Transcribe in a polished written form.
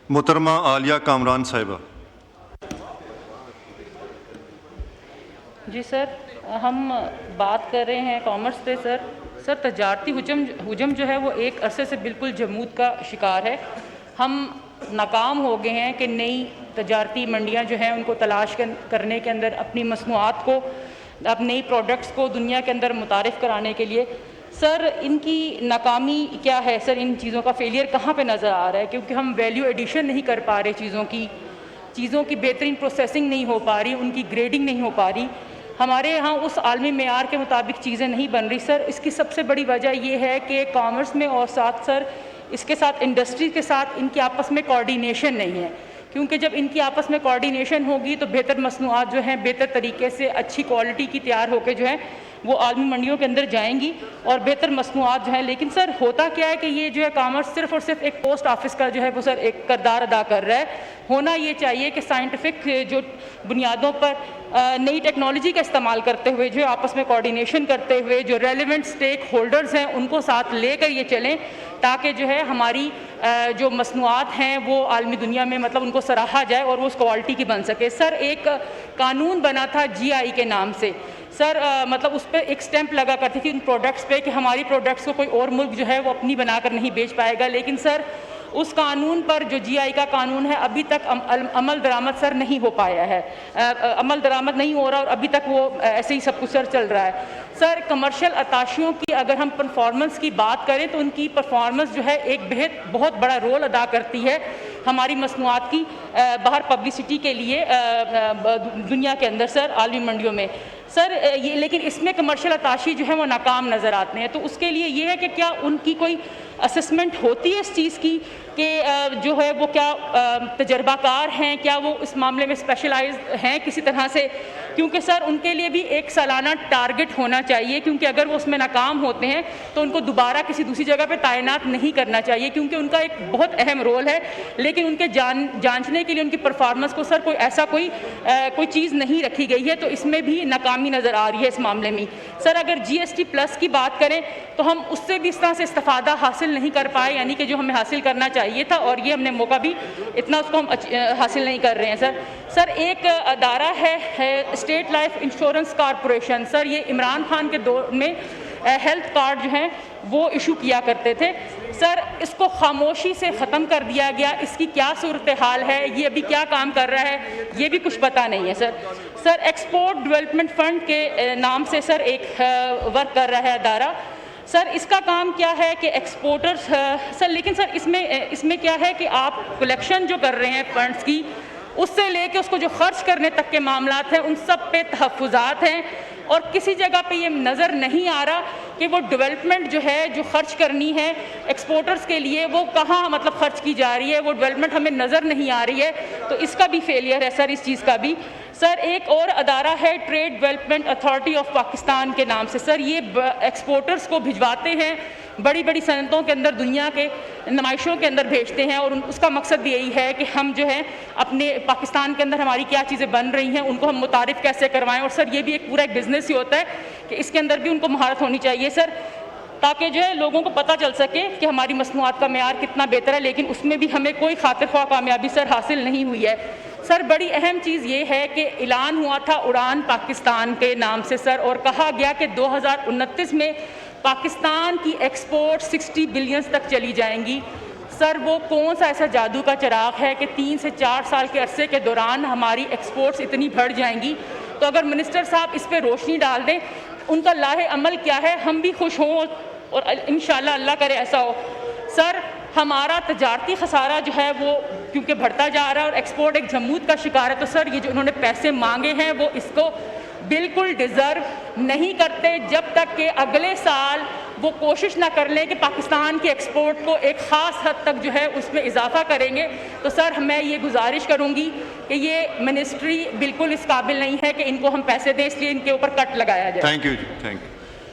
محترمہ عالیہ کامران صاحبہ۔ جی سر، ہم بات کر رہے ہیں کامرس پہ سر تجارتی حجم جو ہے وہ ایک عرصے سے بالکل جمود کا شکار ہے۔ ہم ناکام ہو گئے ہیں کہ نئی تجارتی منڈیاں جو ہیں ان کو تلاش کرنے کے اندر، اپنی مصنوعات کو، اب نئی پروڈکٹس کو دنیا کے اندر متعارف کرانے کے لیے۔ سر ان کی ناکامی کیا ہے؟ سر ان چیزوں کا فیلئر کہاں پہ نظر آ رہا ہے؟ کیونکہ ہم ویلیو ایڈیشن نہیں کر پا رہے، چیزوں کی بہترین پروسیسنگ نہیں ہو پا رہی، ان کی گریڈنگ نہیں ہو پا رہی، ہمارے یہاں اس عالمی معیار کے مطابق چیزیں نہیں بن رہی۔ سر اس کی سب سے بڑی وجہ یہ ہے کہ کامرس میں اور سر اس کے ساتھ انڈسٹری کے ساتھ ان کی آپس میں کوارڈینیشن نہیں ہے، کیونکہ جب ان کی آپس میں کوارڈینیشن ہوگی تو بہتر مصنوعات جو ہیں بہتر طریقے سے اچھی کوالٹی کی تیار ہو کے جو ہے وہ عالمی منڈیوں کے اندر جائیں گی اور بہتر مصنوعات جو ہیں۔ لیکن سر ہوتا کیا ہے کہ یہ جو ہے کامرس صرف اور صرف ایک پوسٹ آفس کا جو ہے وہ سر ایک کردار ادا کر رہا ہے۔ ہونا یہ چاہیے کہ سائنٹیفک جو بنیادوں پر نئی ٹیکنالوجی کا استعمال کرتے ہوئے، جو آپس میں کوارڈینیشن کرتے ہوئے، جو ریلیونٹ سٹیک ہولڈرز ہیں ان کو ساتھ لے کر یہ چلیں، تاکہ جو ہے ہماری جو مصنوعات ہیں وہ عالمی دنیا میں مطلب ان کو سراہا جائے اور وہ اس کوالٹی کی بن سکے۔ سر ایک قانون بنا تھا GI کے نام سے، سر مطلب اس پہ ایک سٹیمپ لگا کرتی تھی ان پروڈکٹس پہ کہ ہماری پروڈکٹس کو کوئی اور ملک جو ہے وہ اپنی بنا کر نہیں بیچ پائے گا۔ لیکن سر اس قانون پر جو GI کا قانون ہے ابھی تک عمل درآمد سر نہیں ہو پایا ہے، عمل درآمد نہیں ہو رہا اور ابھی تک وہ ایسے ہی سب کچھ سر چل رہا ہے۔ سر کمرشل اتاشیوں کی اگر ہم پرفارمنس کی بات کریں تو ان کی پرفارمنس جو ہے ایک بہت بڑا رول ادا کرتی ہے ہماری مصنوعات کی باہر پبلسٹی کے لیے دنیا کے اندر سر، عالمی منڈیوں میں سر یہ، لیکن اس میں کمرشل اتاشی جو ہے وہ ناکام نظر آتے ہیں۔ تو اس کے لیے یہ ہے کہ کیا ان کی کوئی اسسمنٹ ہوتی ہے اس چیز کی کہ جو ہے وہ کیا تجربہ کار ہیں، کیا وہ اس معاملے میں اسپیشلائزڈ ہیں کسی طرح سے؟ کیونکہ سر ان کے لیے بھی ایک سالانہ ٹارگٹ ہونا چاہیے، کیونکہ اگر وہ اس میں ناکام ہوتے ہیں تو ان کو دوبارہ کسی دوسری جگہ پہ تعینات نہیں کرنا چاہیے، کیونکہ ان کا ایک بہت اہم رول ہے۔ لیکن ان کے جانچنے کے لیے ان کی پرفارمنس کو سر کوئی چیز نہیں رکھی گئی ہے، تو اس میں بھی ناکامی نظر آ رہی ہے اس معاملے میں۔ سر اگر GST+ کی بات کریں تو ہم اس سے بھی اس طرح سے استفادہ حاصل نہیں کر پائے، یعنی کہ جو ہمیں حاصل کرنا چاہیے تھا، اور یہ ہم نے موقع بھی اتنا اس کو ہم حاصل نہیں کر رہے ہیں۔ سر ایک ادارہ ہے اسٹیٹ لائف انشورنس کارپوریشن، سر یہ عمران خان کے دور میں ہیلتھ کارڈ جو ہیں وہ ایشو کیا کرتے تھے۔ سر اس کو خاموشی سے ختم کر دیا گیا، اس کی کیا صورتحال ہے، یہ ابھی کیا کام کر رہا ہے، یہ بھی کچھ پتہ نہیں ہے۔ سر ایکسپورٹ ڈیولپمنٹ فنڈ کے نام سے سر ایک ورک کر رہا ہے ادارہ، سر اس کا کام کیا ہے کہ ایکسپورٹرز سر، لیکن سر اس میں کیا ہے کہ آپ کلیکشن جو کر رہے ہیں فنڈز کی، اس سے لے کے اس کو جو خرچ کرنے تک کے معاملات ہیں ان سب پہ تحفظات ہیں، اور کسی جگہ پہ یہ نظر نہیں آ رہا کہ وہ ڈیولپمنٹ جو ہے جو خرچ کرنی ہے ایکسپورٹرز کے لیے وہ کہاں مطلب خرچ کی جا رہی ہے، وہ ڈیولپمنٹ ہمیں نظر نہیں آ رہی ہے۔ تو اس کا بھی فیلئر ہے سر، اس چیز کا بھی۔ سر ایک اور ادارہ ہے trade development authority of Pakistan کے نام سے، سر یہ ایکسپورٹرز کو بھجواتے ہیں بڑی بڑی صنعتوں کے اندر، دنیا کے نمائشوں کے اندر بھیجتے ہیں، اور اس کا مقصد بھی یہی ہے کہ ہم جو ہے اپنے پاکستان کے اندر ہماری کیا چیزیں بن رہی ہیں ان کو ہم متعارف کیسے کروائیں۔ اور سر یہ بھی ایک پورا ایک بزنس ہی ہوتا ہے کہ اس کے اندر بھی ان کو مہارت ہونی چاہیے سر، تاکہ جو ہے لوگوں کو پتہ چل سکے کہ ہماری مصنوعات کا معیار کتنا بہتر ہے۔ لیکن اس میں بھی ہمیں کوئی خاطر خواہ کامیابی سر حاصل نہیں ہوئی ہے۔ سر بڑی اہم چیز یہ ہے کہ اعلان ہوا تھا اڑان پاکستان کے نام سے سر، اور کہا گیا کہ 2029 میں پاکستان کی ایکسپورٹ 60 بلین تک چلی جائیں گی۔ سر وہ کون سا ایسا جادو کا چراغ ہے کہ 3 سے 4 سال کے عرصے کے دوران ہماری ایکسپورٹس اتنی بڑھ جائیں گی؟ تو اگر منسٹر صاحب اس پہ روشنی ڈال دیں، ان کا لاہ عمل کیا ہے، ہم بھی خوش ہوں اور انشاءاللہ اللہ کرے ایسا ہو۔ سر ہمارا تجارتی خسارہ جو ہے وہ کیونکہ بڑھتا جا رہا ہے اور ایکسپورٹ ایک جمود کا شکار ہے، تو سر یہ جو انہوں نے پیسے مانگے ہیں وہ اس کو بالکل ڈیزرو نہیں کرتے جب تک کہ اگلے سال وہ کوشش نہ کر لیں کہ پاکستان کی ایکسپورٹ کو ایک خاص حد تک جو ہے اس میں اضافہ کریں گے۔ تو سر میں یہ گزارش کروں گی کہ یہ منسٹری بالکل اس قابل نہیں ہے کہ ان کو ہم پیسے دیں، اس لیے ان کے اوپر کٹ لگایا جائے۔ تھینک یو جی، تھینک یو۔